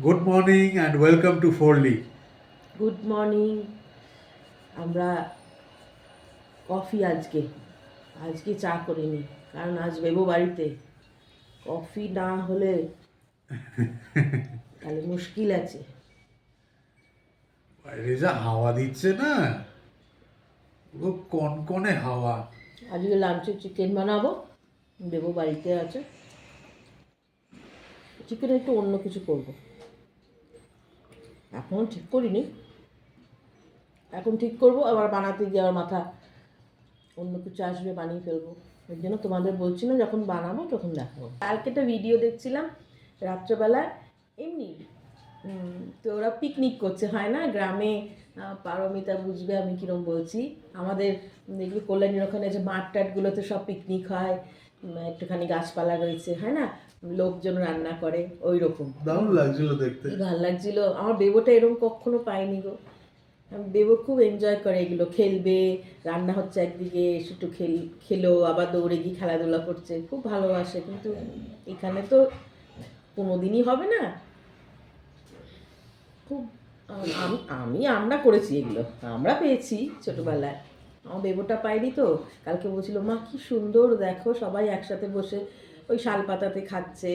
Good morning and welcome to Forli. Good morning. আমরা coffee আজকে আজকে চা করিনি, কারণ আজ বেবো বাড়িতে। কফি না হলে তাহলে মুশকিল আছে। বাইরে যা হাওয়া দিচ্ছে না, পুরো কনকনে হাওয়া। আজকে লাঞ্চে চিকেন বানাবো, বেবো বাড়িতে আছে। চিকেন একটু অন্য কিছু করব, এখনও ঠিক করিনি। এখন ঠিক করব, আবার বানাতে গিয়ে আবার মাথা অন্য কিছু আসবে, বানিয়ে ফেলবো। এর জন্য তোমাদের বলছি না, যখন বানাবো তখন দেখাবো। কালকে একটা ভিডিও দেখছিলাম রাত্রেবেলা, এমনি তো ওরা পিকনিক করছে, হয় না গ্রামে। পারমিতা বুঝবে আমি কীরকম বলছি। আমাদের দেখবি কল্যাণীর ওখানে যে মাঠ টাটগুলোতে সব পিকনিক হয়, একটুখানি গাছপালা রয়েছে, হয় না, লোকজন রান্না করে, ওই রকম দারুণ লাগছিল দেখতে। ভালো লাগছিল। আমার বেবোটা এরকম কখনো পাইনি গো। বেবো খুব এনজয় করে এগুলো, খেলবে, রান্না হচ্ছে একদিকে একটু খেলো, আবার দৌড়ে গিয়ে খেলাধুলা করছে, খুব ভালোবাসে। কিন্তু এখানে তো কোনোদিনই হবে না। খুব আমরা করেছি এগুলো, আমরা পেয়েছি ছোটোবেলায়, আমার বেবোটা পাইনি তো। কালকে বলছিল, মা কি সুন্দর দেখো, সবাই একসাথে বসে ওই শাল পাতাতে খাচ্ছে।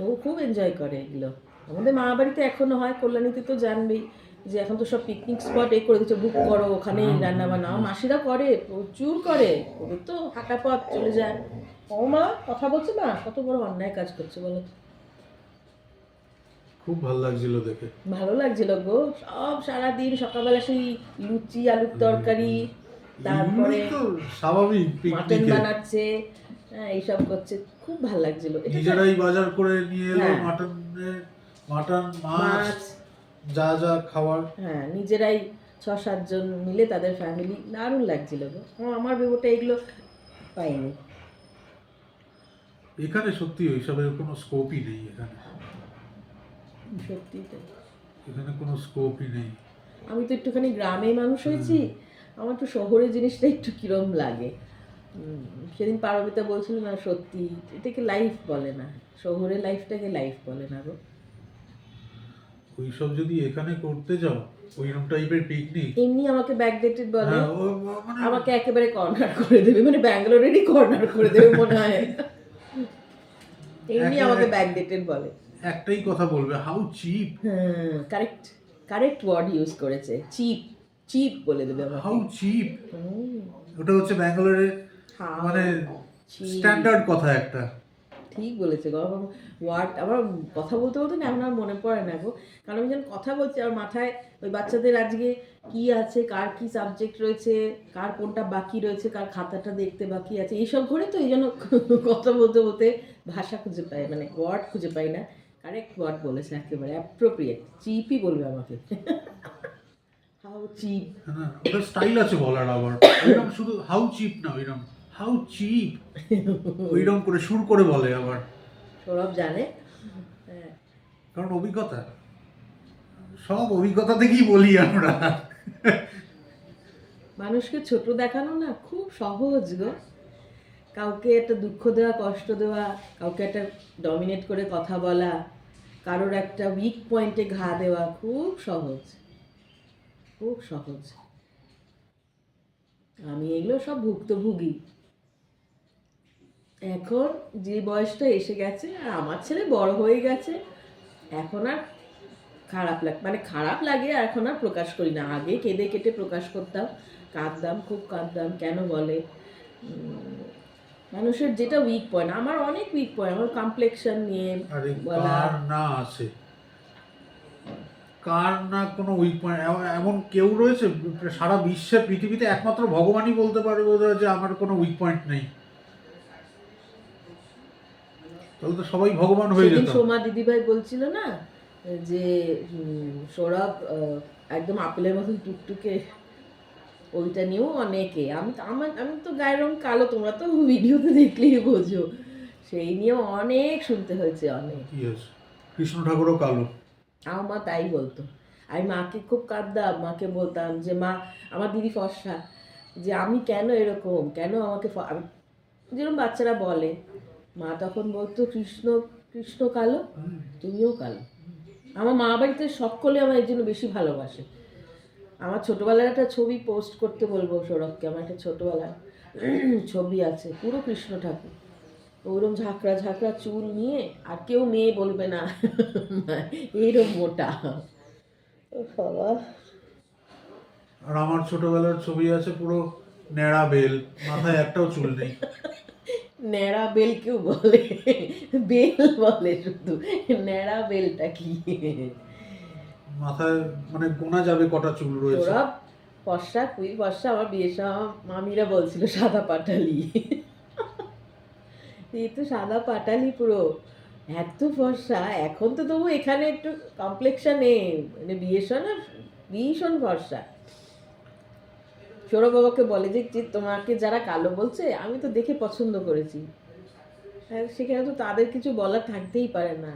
ও খুব এনজয় করে এগুলো। আমাদের মা বাড়িতে এখনও হয়, কল্যাণীতে তো জানবেই যে এখন তো সব পিকনিক স্পট করে দিচ্ছে, বুক করো, ওখানেই রান্না বান্না। আমার মাসিরা করে, প্রচুর করে, ওদের তো হাঁটা পথ চলে যায়। ও মা কথা বলছে না, কত বড় অন্যায় কাজ করছে বলো। খুব ভালো লাগছিল দেখে। ভালো লাগছিল গো। সব সারাদিন সকালবেলা সেই লুচি আলুর তরকারি, তারপরে স্বাভাবিক মাটন পিকনিকে বানাচ্ছে, হ্যাঁ এইসব করছে, খুব ভালো লাগছিল। নিজেরাই বাজার করে নিয়ে এলো, হ্যাঁ, মাটন মাছ যা যা খাওয়ার। হ্যাঁ নিজেরাই 6-7 জন মিলে, তাদের ফ্যামিলি, দারুণ লাগছিল গো। আমার বেবোটা এগুলো পাইনি। এখানে সত্যি ওইসবের কোনো স্কোপই নেই। সত্যি তাই। এখানে কোনো স্কোপই নেই। আমি তো একটুখানি গ্রামে মানুষ হয়েছি, আমার তো শহরের জিনিসটা একটু কিরম লাগে। সেদিন পারবিতা বলছিল না, সত্যি এটাকে লাইফ বলে না, শহরের লাইফটাকে লাইফ বলে না গো। ওইসব যদি এখানে করতে যাও, ওইরকম টাইপের পিকনিক, এমনি আমাকে ব্যাকডেটেড বলে, মানে আমাকে একেবারে কর্নার করে দেবে, মানে ব্যাঙ্গালোরেরই কর্নার করে দেবে মনে হয়। এমনি আমাকে ব্যাকডেটেড বলে। একটাই কথা বলবে, হাউ চিপ। হ্যাঁ, কারেক্ট কারেক্ট ওয়ার্ড ইউজ করেছে, চিপ। চিপ বলে দেবে আমাকে। হাউ চিপ, ওটা হচ্ছে ব্যাঙ্গালোরের মানে স্ট্যান্ডার্ড কথা একটা। ঠিক বলেছে গো। ওয়ার্ড আমার কথা বলতে বলতে না এখন আর মনে পড়ে না গো, কারণ আমি যখন কথা বলছি আমার মাথায় ওই বাচ্চাদের আজকে কি আছে, কার কি সাবজেক্ট রয়েছে, কার কোনটা বাকি রয়েছে, কার খাতাটা দেখতে বাকি আছে, এইসব ঘরে তো এই জন্য কথা বলতে বলতে ভাষা খুঁজে পাই, মানে ওয়ার্ড খুঁজে পাই না। কারেক্ট ওয়ার্ড বলেছে, একেবারে অ্যাপ্রোপ্রিয়েট, চিপই বলবে আমাকে। হাউ চিপ, হ্যাঁ, ওটা স্টাইল আছে বলার। আবার ওইরকম শুধু হাউ চিপ না, ওইরকম হাউ চিপ, ওইরকম করে সুর করে বলে আবার। সৌরভ জানে, কারণ অভিজ্ঞতা, সব অভিজ্ঞতা থেকেই বলি আমরা। মানুষকে ছোট দেখানো না খুব সহজ গো। কাউকে একটা দুঃখ দেওয়া, কষ্ট দেওয়া, কাউকে একটা ডমিনেট করে কথা বলা, কারোর একটা উইক পয়েন্টে ঘা দেওয়া খুব সহজ, খুব সহজ। আমি এগুলো সব ভুক্তভোগী। এখন যে বয়সটা এসে গেছে, আর আমার ছেলে বড় হয়ে গেছে, এখন আর খারাপ লাগে, আর এখন আর প্রকাশ করি না। আগে কেঁদে কেটে প্রকাশ করতাম, কাঁদতাম, খুব কাঁদতাম। কেন বলে, মানুষের যেটা উইক পয়েন্ট, আমার অনেক উইক পয়েন্ট, আমার কমপ্লেক্সন নিয়ে বলা। কার না আছে, কার না কোনো উইক পয়েন্ট? এমন কেউ রয়েছে সারা বিশ্বের পৃথিবীতে? একমাত্র ভগবানই বলতে পারে বোধহয় যে আমার কোনো উইক পয়েন্ট নেই। তাহলে তো সবাই ভগবান হয়ে যেত। সোমা দিদিভাই বলছিল না যে সৌরভ একদম আপেলের মতন টুকটুকে, ওইটা নিয়েও অনেকে, আমি তো গায়ের রং কালো, তোমরা তো ভিডিওতে দেখলেই বোঝো, সেই নিয়েও অনেক শুনতে হয়েছে, অনেক। কৃষ্ণ ঠাকুরও কালো। আমার মা তাই বলতো। আমি মাকে খুব কাঁদতাম, মাকে বলতাম যে মা, আমার দিদি ফর্সা, যে আমি কেন এরকম, কেন আমাকে যেরকম বাচ্চারা বলে। মা তখন বলতো, কৃষ্ণ কৃষ্ণ কালো, তুমিও কালো। আমার মা বাড়িতে সকলে আমার এই জন্য বেশি ভালোবাসে। আমার ছোটবেলার একটা ছবি পোস্ট করতে বলবো সৌরভকে, আমার একটা ছোটবেলার ছবি আছে, পুরো কৃষ্ণ ঠাকুর, ওরকম ঝাঁকড়া ঝাঁকড়া চুল নিয়ে, আর কেউ মেয়ে বলবে না এইরকম মোটা। ও বাবা। আর আমার ছোটবেলার ছবি আছে পুরো ন্যাড়া বেল, মাথায় একটাও চুল নেই। ন্যাড়া বেল কেউ বলে? বেল বলে শুধু, ন্যাড়া বেলটা কি? মাথায় মানে গোনা যাবে কটা চুল রয়েছে। সৌরভ ফর্সা, খুবই ফর্সা। আমার বিয়ের সময় মামিরা বলছিল সাদা পাটালি। এই তো সাদা পাটালি পুরো, এত ফর্সা। এখন তো তবু এখানে একটু কমপ্লেক্সন নেই, মানে বিয়ের সময় ভীষণ ফর্সা। সৌরভ বাবাকে বলে যে তোমাকে যারা কালো বলছে আমি তো দেখে পছন্দ করেছি। সেখানে তো তাদের কিছু বলার থাকতেই পারে না,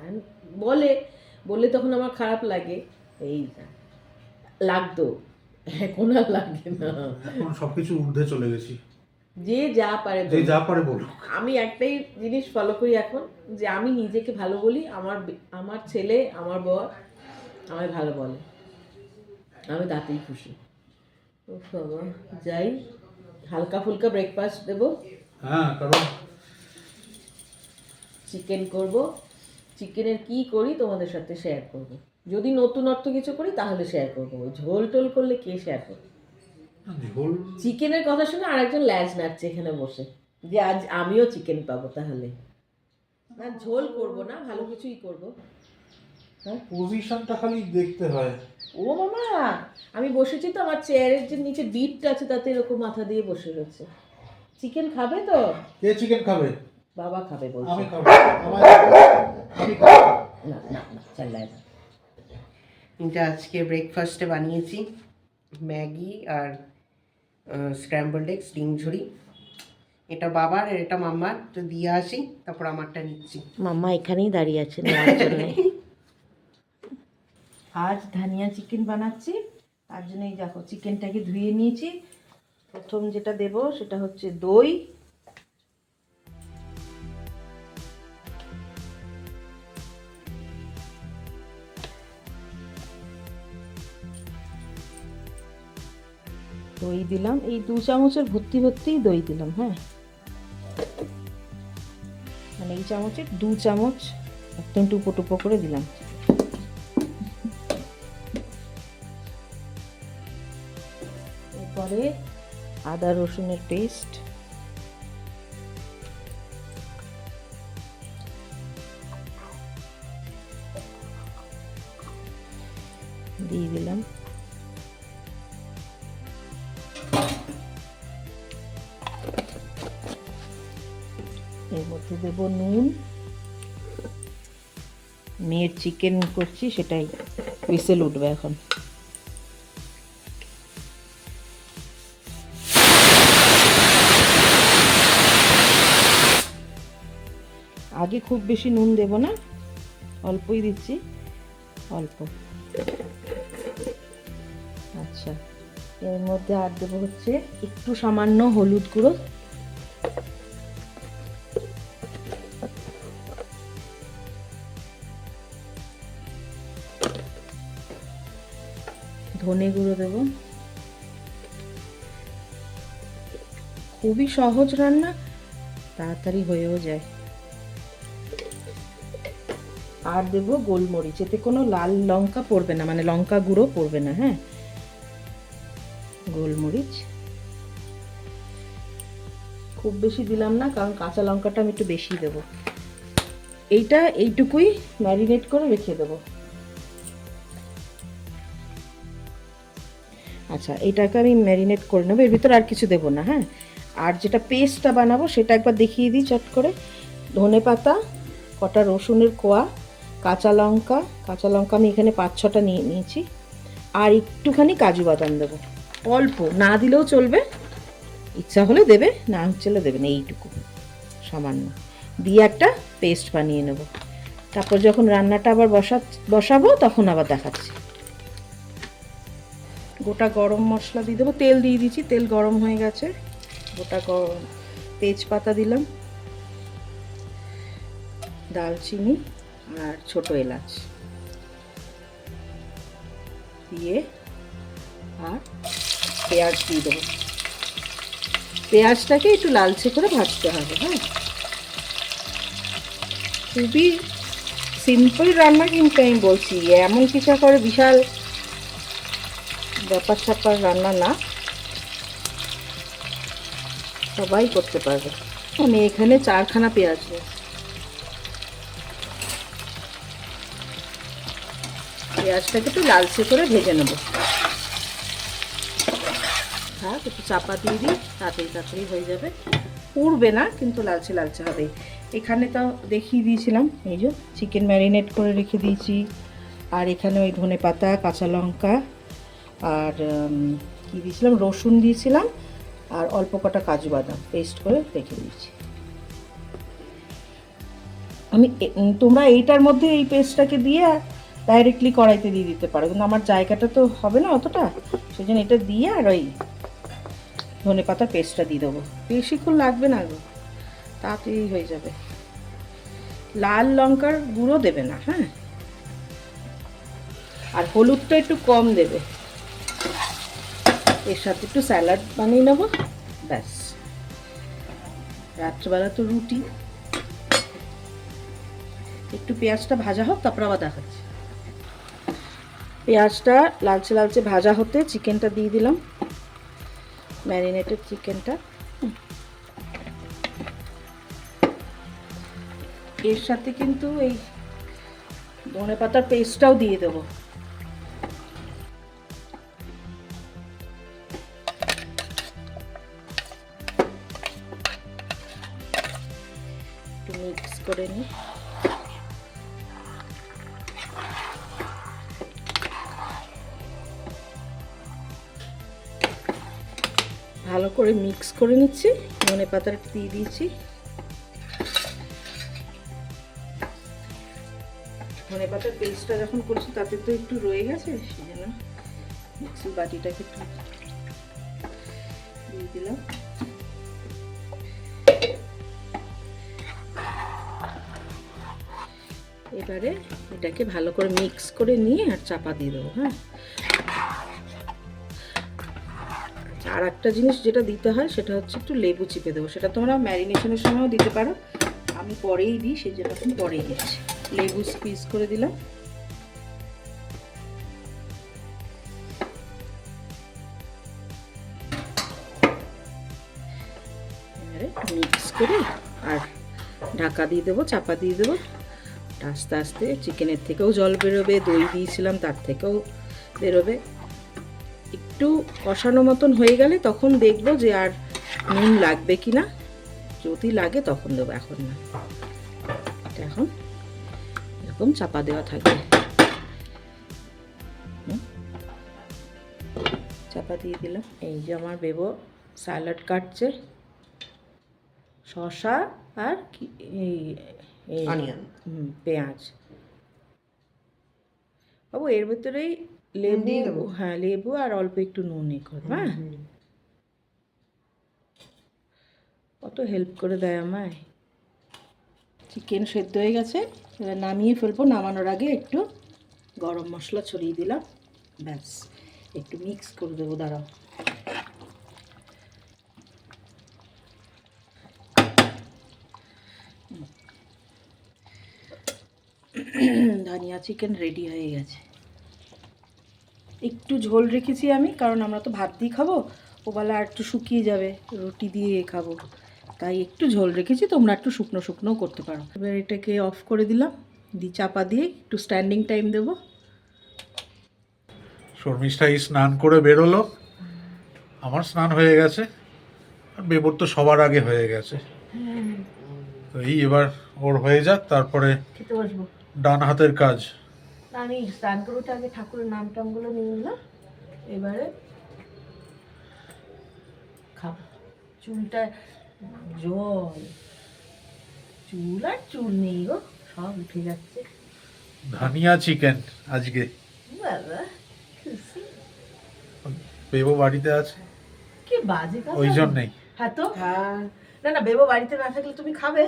বললে তখন আমার খারাপ লাগে। এই লাগতো, এখন আর লাগে না, এখন সবকিছু ঊর্ধ্বে চলে গেছি। যে যা পারে যে যা পারে বলুক। আমি একটাই জিনিস ফলো করি এখন, যে আমি নিজেকে ভালো বলি, আমার ছেলে আমার বর আমায় ভালো বলে, আমি তাতেই খুশি। ও বাবা, যাই হালকা ফুলকা ব্রেকফাস্ট দেবো। হ্যাঁ, কারণ চিকেন করব, চিকেনের কি করি তোমাদের সাথে শেয়ার করব। যদি নতুনত্ব কিছু করি তাহলে শেয়ার করবো, ঝোল টোল করলে কে শেয়ার করবে? ঝোল চিকেনের কথা শুনে আরেকজন ল্যাজ নাড়ছে এখানে বসে, যে আজ আমিও চিকেন পাবো। তাহলে না, ঝোল করব না, ভালো কিছুই করব। হ্যাঁ, পজিশনটা খালি দেখতে হয়। ও মামা, আমি বসেছি তো, আমার চেয়ারের যে নিচে বিটটা আছে তাতে এরকম মাথা দিয়ে বসে রয়েছে। চিকেন খাবে তো? কে চিকেন খাবে? বাবা খাবে বলছে। আমি খাবো। আমি খাবো। না না না, চাল্লায় না। এটা আজকে ব্রেকফাস্টে বানিয়েছি ম্যাগি আর স্ক্র্যাম্বলড এগস, ডিম ঝুড়ি। এটা বাবার আর এটা মাম্মার, তো দিয়ে আসি তারপর আমারটা নিচ্ছি। মাম্মা এখানেই দাঁড়িয়ে আছে নেওয়ার জন্য। আজ ধানিয়া চিকেন বানাচ্ছি, তার জন্যই দেখো চিকেনটাকে ধুয়ে নিয়েছি। প্রথম যেটা দেব সেটা হচ্ছে দই, দই দিলাম এই 2 চামচের ভর্তি ভর্তিই দই দিলাম। হ্যাঁ, মানে এই চামচের 2 চামচ একদম টুপো টুপো করে দিলাম। এরপরে আদা রসুনের পেস্ট, দিয়ে দিলাম। এর মধ্যে দেব নুন। মেয়ের চিকেন করছি, সেটাই হুইসেল উঠবে এখন। আগে খুব বেশি নুন দেব না, অল্পই দিচ্ছি, অল্প। আচ্ছা, এর মধ্যে আর দেবো হচ্ছে একটু সামান্য হলুদ গুঁড়ো, ধনে গুঁড়ো দেব। খুবই সহজ রান্না, তাড়াতাড়ি হয়েও যায়। আর দেব গোলমরিচ, এতে কোনো লাল লঙ্কা পড়বে না, মানে লঙ্কা গুঁড়ো পড়বে না। হ্যাঁ, গোলমরিচ খুব বেশি দিলাম না, কারণ কাঁচা লঙ্কাটা আমি একটু বেশি দেব। এইটুকুই ম্যারিনেট করে রেখে দেবো। আচ্ছা, এটাকে আমি ম্যারিনেট করে নেবো, এর ভিতরে আর কিছু দেবো না। হ্যাঁ, আর যেটা পেস্টটা বানাবো সেটা একবার দেখিয়ে দিই চট করে। ধনে পাতা, কটা রসুনের কোয়া, কাঁচা লঙ্কা আমি এখানে 5-6টা নিয়েছি, আর একটুখানি কাজু বাদাম দেবো, অল্প, না দিলেও চলবে, ইচ্ছা হলে দেবে, না হলে দেবে না, এইটুকু সামান্য দিয়ে একটা পেস্ট বানিয়ে নেব। তারপর যখন রান্নাটা আবার বসাবো তখন আবার দেখাচ্ছি। গোটা গরম মশলা দিয়ে দেবো, তেল দিয়ে দিচ্ছি, তেল গরম হয়ে গেছে। গোটা তেজপাতা দিলাম, দালচিনি আর ছোট এলাচ, দিয়ে আর পেঁয়াজ দিয়ে দেবো। পেঁয়াজটাকে একটু লালচে করে ভাজতে হবে। হ্যাঁ, খুবই সিম্পল রান্না, কিন্তু আমি বলছি এমন কিছু করে বিশাল ব্যাপার স্যাপার রান্না না, সবাই করতে পারবে। আমি এখানে 4খানা পেঁয়াজ নেই। পেঁয়াজটাকে একটু লালচে করে ভেজে নেব। হ্যাঁ, একটু চাপা দিয়ে দিই, তাড়াতাড়ি হয়ে যাবে। পুড়বে না, কিন্তু লালচে লালচে হবে। এখানে তো দেখিয়ে দিয়েছিলাম, এই যে চিকেন ম্যারিনেট করে রেখে দিয়েছি। আর এখানে ওই ধনেপাতা, কাঁচা লঙ্কা আর কি দিয়েছিলাম, রসুন দিয়েছিলাম, আর অল্প কটা কাজু বাদাম পেস্ট করে রেখে দিয়েছি। আমি তোমরা এইটার মধ্যে এই পেস্টটাকে দিয়ে ডাইরেক্টলি কড়াইতে দিয়ে দিতে পারো, কিন্তু আমার জায়গাটা তো হবে না অতটা, সেই জন্য এটা দিয়ে আর ওই ধনেপাতার পেস্টটা দিয়ে দেবো। বেশিক্ষণ লাগবে না গো, তাড়াতাড়ি হয়ে যাবে। লাল লঙ্কার গুঁড়ো দেবে না। হ্যাঁ, আর হলুদটা একটু কম দেবে। এর সাথে একটু স্যালাড বানিয়ে নেবো, ব্যাস। রাত্রেবেলা তো রুটি। একটু পেঁয়াজটা ভাজা হোক, তারপর আবার দেখাচ্ছি। পেঁয়াজটা লালচে লালচে ভাজা হতে চিকেনটা দিয়ে দিলাম, ম্যারিনেটেড চিকেনটা। এর সাথে কিন্তু এই ধনেপাতার পেস্টটাও দিয়ে দেবো। একটু মিক্স করে নিই। ভালো করে মিক্স করে নিচ্ছি। ধনেপাতাটা দিয়ে দিয়েছি। ধনেপাতার পেস্টটা যখন করছি তাতে তো একটু রয়ে গেছে, সেই জন্য মিক্সির বাটিটাকে একটু দিয়ে দিলাম। এবারে এটাকে ভালো করে মিক্স করে নিয়ে আর চাপা দিয়ে দেবো। হ্যাঁ, আর একটা জিনিস যেটা দিতে হয় সেটা হচ্ছে একটু লেবু চিপে দেবো। সেটা তোমরা ম্যারিনেশনের সময়ও দিতে পারো, আমি পরেই দিই, সেই জন্য এখন পরেই দিচ্ছি। লেবু স্কুইজ করে দিলাম। মিক্স করে আর ঢাকা দিয়ে দেবো, চাপা দিয়ে দেবো। আস্তে আস্তে চিকেনের থেকেও জল বেরোবে, দই দিয়েছিলাম তার থেকেও বেরোবে। একটু কষানো মতন হয়ে গেলে তখন দেখবো যে আর নুন লাগবে কি না। যদি লাগে তখন দেবো, এখন না। এটা এখন এরকম চাপা দেওয়া থাকবে। চাপা দিয়ে দিলাম। এই যে আমার বেবো স্যালাড কাটছে, শসা আর কি অনিয়ন, পেঁয়াজ। বাবু এর ভিতরেই লেবু, হ্যাঁ লেবু আর অল্প একটু নুন করবো। হ্যাঁ, কত হেল্প করে দেয় আমায়। চিকেন সেদ্ধ হয়ে গেছে, এবার নামিয়ে ফেলবো। নামানোর আগে একটু গরম মশলা ছড়িয়ে দিলাম, ব্যাস। একটু মিক্স করে দেবো, দাঁড়াও। ধনিয়া চিকেন রেডি হয়ে গেছে। একটু ঝোল রেখেছি আমি, কারণ আমরা তো ভাত দিয়ে খাবো, ওবেলা আর একটু শুকিয়ে যাবে, রুটি দিয়ে খাবো, তাই একটু ঝোল রেখেছি। তোমরা একটু শুকনো শুকনোও করতে পারো। এবার এটাকে অফ করে দিলাম, চাপা দিয়ে একটু স্ট্যান্ডিং টাইম দেবো। শর্মিষ্ঠাই স্নান করে বেরোলো, আমার স্নান হয়ে গেছে, আর বেবোর তো সবার আগে হয়ে গেছে। তো এই এবার ওর হয়ে যাক, তারপরে খেতে বসবো। ডান হাতের কাজ। আমি স্নান করে উঠে আগে ঠাকুরের নাম টামগুলো নিয়ে নিলাম, এবারে খাবো। চুলটা জল, চুল আর চুল নেই গো, সব উঠে যাচ্ছে। ধনিয়া চিকেন আজকে। বাবা খুশি। বেবো বাড়িতে আছে, কি বাজে কথা। ওই জন্যই। হ্যাঁ তো, না না, বেবো বাড়িতে না থাকলে তুমি খাবে?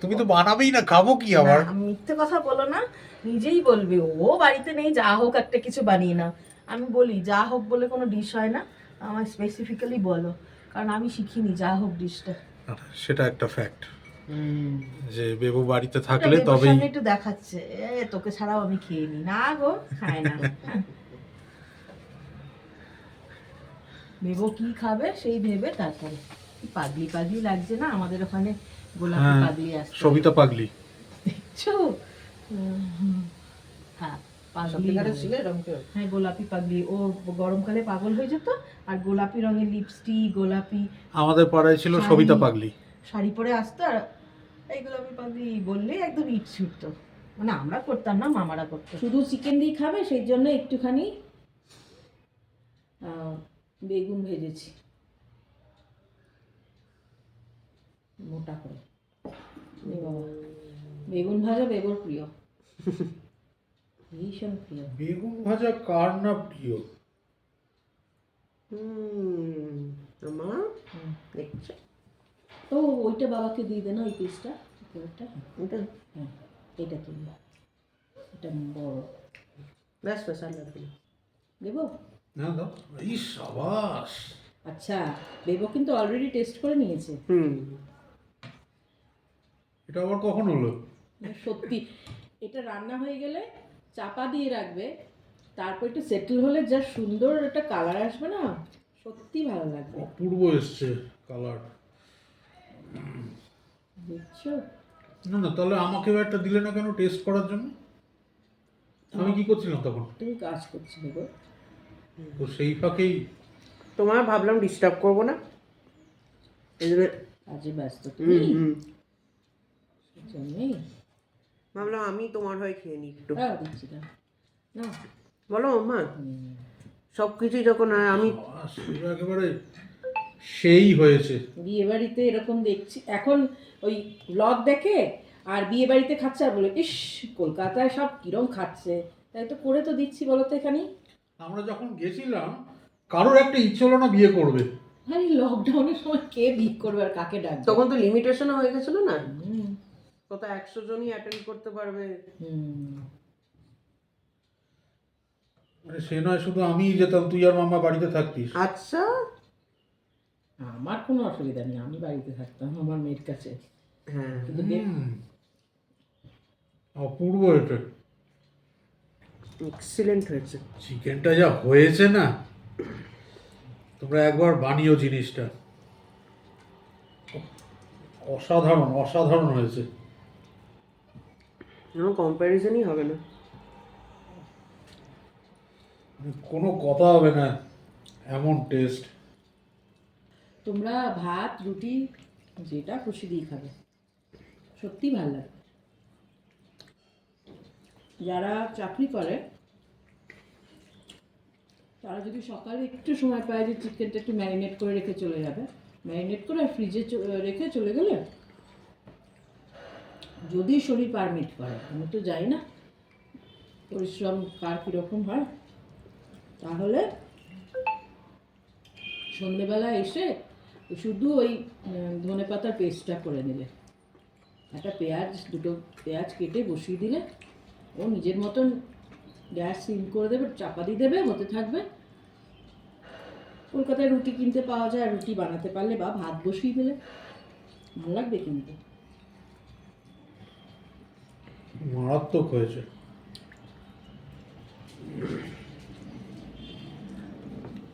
তুমি তো বানাবেই না, খাবো কি আবার? না, মিথ্যে কথা বলো না, নিজেই বলবে ও বাড়িতে নেই, যা হোক একটা কিছু বানিয়ে নাও। আমি বলি যা হোক বলে কোনো ডিশ হয় না, আমার স্পেসিফিক্যালি বলো, কারণ আমি শিখিনি যা হোক ডিশটা। সেটা একটা ফ্যাক্ট যে বেবু বাড়িতে থাকলে বেবুর তবেই। সামনে একটু দেখাচ্ছে, তোকে ছাড়াও আমি খেয়ে নি, না গো খায় না। বেবু কি খাবে সেই ভেবে তারপরে। পাগলি পাগলি লাগছে না আমাদের ওখানে, গোলাপি হ্যাঁ, পাগলি আসছে, সবিতা পাগলি। দেখছো? হ্যাঁ পাগলি ছিল এরকম কেউ? হ্যাঁ গোলাপি পাগলি, ও গরমকালে পাগল হয়ে যেত, আর গোলাপি রঙের লিপস্টিক, গোলাপি আমাদের পাড়ায় ছিল শাড়ি। সবিতা পাগলি। শাড়ি পরে আসতো, আর এই গোলাপি পাগলি বললেই একদম ইট ছুটতো। মানে আমরা করতাম না, মামারা করতো। শুধু চিকেন দিয়ে খাবে সেই জন্য একটুখানি বেগুন ভেজেছি মোটা করে। এ বাবা, বেগুন ভাজা বেগুন প্রিয়, ভীষণ প্রিয়। বেগুন ভাজা কার না প্রিয়? মা দেখছো তো ওইটা বাবাকে দিয়ে দে না, ওই পিসটা, ওইটা। এটা? হ্যাঁ এটা তুলব, এটা বড়। ব্যাস ব্যাস, আর লাগবে না। দেবো? না দাও। এই সাবাস। আচ্ছা, দেবো কিন্তু অলরেডি টেস্ট করে নিয়েছে। এটা আবার কখন হলো? সত্যি, এটা রান্না হয়ে গেলে চাপা দিয়ে রাখবে, তারপর একটু সেটেল হলে যা সুন্দর একটা কালার আসবে না, সত্যি ভালো লাগবে। অপূর্ব এসছে কালার। বুঝছো? না না, তাহলে আমাকেও একটা দিলে না কেন টেস্ট করার জন্য? আমি কি করছিলাম তখন? তুমি কাজ করছিলে গো। তো সেই ফাঁকেই তোমার ভাবলাম ডিস্টার্ব করবো না, এই জন্য কাজে ব্যস্ত তুমি, হুম সেই জন্যই। ভাবলাম আমি তোমার হয়ে খেয়ে নিই একটু। দিচ্ছি না, না বলো মা, সব কিছুই যখন আমি সাবাস, এটা একেবারে সেই হয়েছে। বিয়ে বাড়িতে এরকম দেখছি এখন, ওই ব্লগ দেখে আর বিয়ে বাড়িতে খাচ্ছে আর বলে ইস কলকাতায় সব কিরম খাচ্ছে, তাই তো করে তো দিচ্ছি বলো তো এখানেই। আমরা যখন গেছিলাম কারোর একটা ইচ্ছে হলো না বিয়ে করবে। আরে লকডাউনের সময় কে বিয়ে করবে আর কাকে ডাকবে? তখন তো লিমিটেশনও হয়ে গেছিল না, হুম, কত 100 জনই অ্যাটেন্ড করতে পারবে। হুম। মানে সে নয় শুধু আমিই যেতাম, তুই আর মামা বাড়িতে থাকতিস। আচ্ছা, আমার কোনো অসুবিধা নেই, আমি বাড়িতে থাকতাম আমার মেয়ের কাছে, হ্যাঁ কিন্তু অপূর্ব এটা। এক্সিলেন্ট হয়েছে। চিকেনটা যা হয়েছে না, তোমরা একবার বানিও জিনিসটা, অসাধারণ অসাধারণ হয়েছে। কোনো কম্প্যারিজনই হবে না। কোনো কথা হবে না, এমন টেস্ট। তোমরা ভাত রুটি যেটা খুশি দিয়ে খাবে, সত্যি ভালো লাগে। যারা চাকরি করে তারা যদি সকালে একটু সময় পায় যে চিকেনটা একটু ম্যারিনেট করে রেখে চলে যাবে, ম্যারিনেট করে ফ্রিজে রেখে চলে গেলে, যদি শরীর পারমিট করে, আমি তো যাই না, পরিশ্রম কার কীরকম হয়, তাহলে সন্ধেবেলা এসে শুধু ওই ধনেপাতার পেস্টটা করে নিলে, একটা দুটো পেঁয়াজ কেটে বসিয়ে দিলে, ও নিজের মতন গ্যাস সিম করে দেবে, চাপা দিয়ে দেবে, হতে থাকবে। কলকাতায় রুটি কিনতে পাওয়া যায়, রুটি বানাতে পারলে বা ভাত বসিয়ে দিলে ভালো লাগবে কিন্তু। মারাত্মক হয়েছে।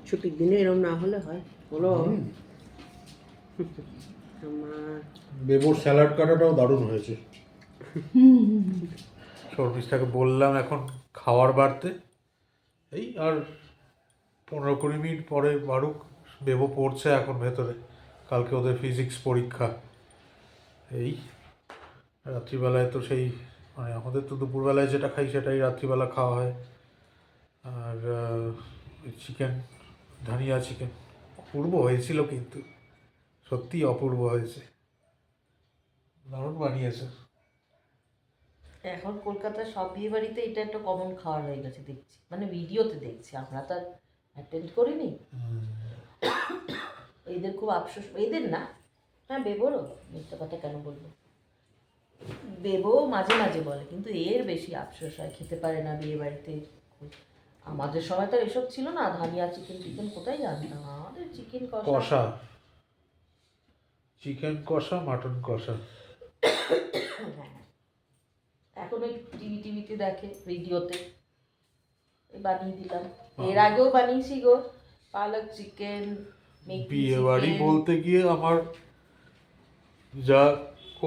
ছুটির দিনে এরকম না হলে হয় বলো? আমার বেবুর স্যালাড কাটাটাও দারুণ হয়েছে। শর্মিষ্ঠাকে বললাম এখন খাওয়ার বাড়তে, এই আর 15-20 মিনিট পরে বাড়ুক। বেবু পড়ছে এখন ভেতরে, কালকে ওদের ফিজিক্স পরীক্ষা। এই রাত্রিবেলায় তো সেই, মানে আমাদের তো দুপুরবেলায় যেটা খাই সেটাই রাত্রিবেলা খাওয়া হয়। আর চিকেন, ধনিয়া চিকেন অপূর্ব হয়েছিল, কিন্তু সত্যিই অপূর্ব হয়েছে, দারুণ বানিয়েছে। এখন কলকাতার সব বিয়ে বাড়িতে এটা একটা কমন খাওয়ার হয়ে গেছে দেখছি, মানে ভিডিওতে দেখছি, আমরা তো আর অ্যাটেন্ড করিনি। এদের খুব আফসোস, এদের না, হ্যাঁ বেবরও, মিথ্যা কথা কেন বলবো, দেবো মাঝে মাঝে বলে, কিন্তু এর বেশি আফসোস হয়, খেতে পারে না বিয়ে বাড়িতে। আমাদের সময় তো আর এসব ছিল না, ধানিয়া চিকেন টিকেন কোথায় জানতাম, আমাদের চিকেন কষা। কষা, চিকেন কষা, মাটন কষা। হ্যাঁ, এখন ওই টিভিতে দেখে, ভিডিওতে বানিয়ে দিলাম। এর আগেও বানিয়েছি গো, পালক চিকেন, বিয়ে বাড়ি বলতে গিয়ে আমার যা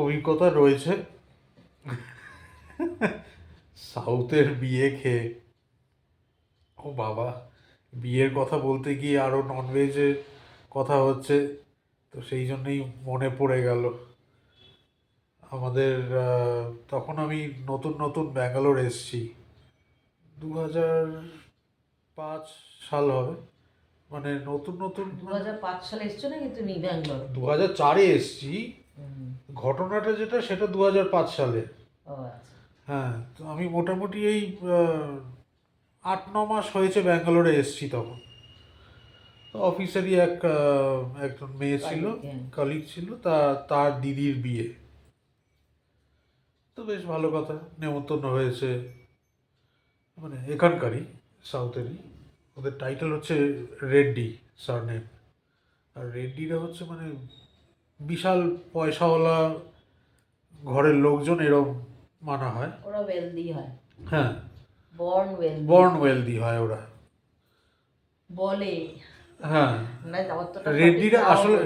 অভিজ্ঞতা রয়েছে, সাউথের বিয়ে খেয়ে, ও বাবা, বিয়ের কথা বলতে গিয়ে আরও ননভেজের কথা হচ্ছে, তো সেই জন্যই মনে পড়ে গেল আমাদের। তখন আমি নতুন নতুন ব্যাঙ্গালোর এসেছি, 2005 সাল হবে, মানে নতুন নতুন। 2005 সালে এসছো নাকি তুমি ব্যাঙ্গালোর? 2004-এ এসেছি। ঘটনাটা যেটা, সেটা 2005 সালে। ও আচ্ছা। হ্যাঁ, তো আমি মোটামুটি এই 8-9 মাস হয়েছে ব্যাঙ্গালোরে এসেছি তখন। তো অফিসেরই একজন মেয়ে ছিল, কলিগ ছিল, তার দিদির বিয়ে। তো বেশ ভালো কথা, নেমন্তন্ন হয়েছে, মানে এখানকারই, সাউথেরই। ওদের টাইটেল হচ্ছে রেড্ডি, সারনেম। আর রেড্ডিরা হচ্ছে মানে বিশাল পয়সাওয়ালা ঘরের লোকজন, এরম মানা হয়। ওরা ওয়েলদি হয়, হ্যাঁ, বর্ন ওয়েলদি হয় ওরা, বলে। হ্যাঁ। না, অতটা